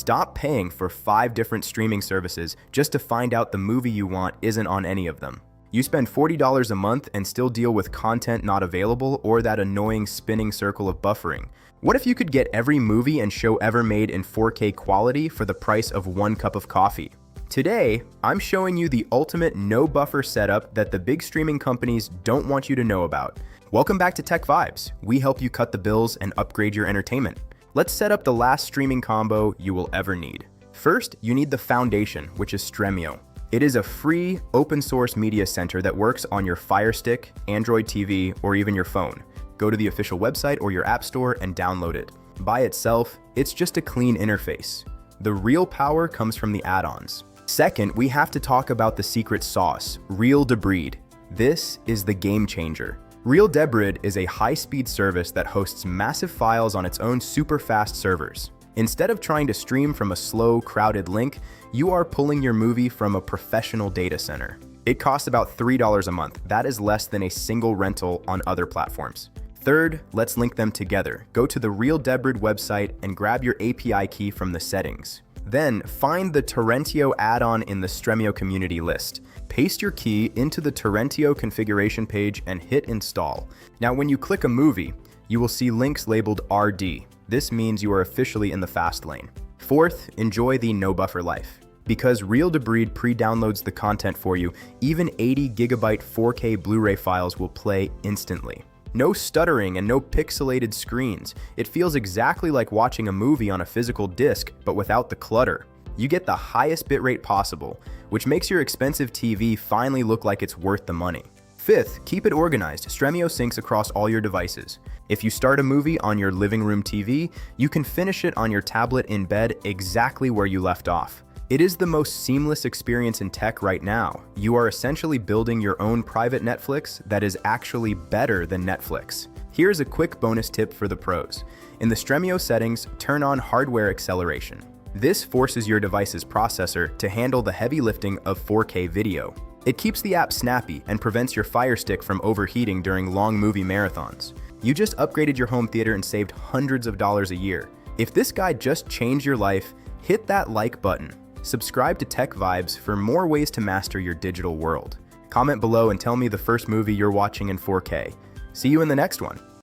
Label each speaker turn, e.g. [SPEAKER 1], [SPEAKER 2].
[SPEAKER 1] Stop paying for 5 different streaming services just to find out the movie you want isn't on any of them. You spend $40 a month and still deal with content not available or that annoying spinning circle of buffering. What if you could get every movie and show ever made in 4K quality for the price of 1 cup of coffee? Today, I'm showing you the ultimate no-buffer setup that the big streaming companies don't want you to know about. Welcome back to Tech Vibes. We help you cut the bills and upgrade your entertainment. Let's set up the last streaming combo you will ever need. First, you need the foundation, which is Stremio. It is a free, open-source media center that works on your Fire Stick, Android TV, or even your phone. Go to the official website or your app store and download it. By itself, it's just a clean interface. The real power comes from the add-ons. Second, we have to talk about the secret sauce, REAL Debrid. This is the game changer. REAL Debrid is a high-speed service that hosts massive files on its own super-fast servers. Instead of trying to stream from a slow, crowded link, you are pulling your movie from a professional data center. It costs about $3 a month. That is less than a single rental on other platforms. Third, let's link them together. Go to the REAL Debrid website and grab your API key from the settings. Then, find the Torrentio add-on in the Stremio community list. Paste your key into the Torrentio configuration page and hit install. Now, when you click a movie, you will see links labeled RD. This means you are officially in the fast lane. Fourth, enjoy the no-buffer life. Because REAL Debrid pre-downloads the content for you, even 80GB 4K Blu-ray files will play instantly. No stuttering and no pixelated screens. It feels exactly like watching a movie on a physical disc, but without the clutter. You get the highest bitrate possible, which makes your expensive TV finally look like it's worth the money. Fifth, keep it organized. Stremio syncs across all your devices. If you start a movie on your living room TV, you can finish it on your tablet in bed exactly where you left off. It is the most seamless experience in tech right now. You are essentially building your own private Netflix that is actually better than Netflix. Here's a quick bonus tip for the pros. In the Stremio settings, turn on hardware acceleration. This forces your device's processor to handle the heavy lifting of 4K video. It keeps the app snappy and prevents your Fire Stick from overheating during long movie marathons. You just upgraded your home theater and saved hundreds of dollars a year. If this guide just changed your life, hit that like button. Subscribe to Tech Vibes for more ways to master your digital world. Comment below and tell me the first movie you're watching in 4K. See you in the next one.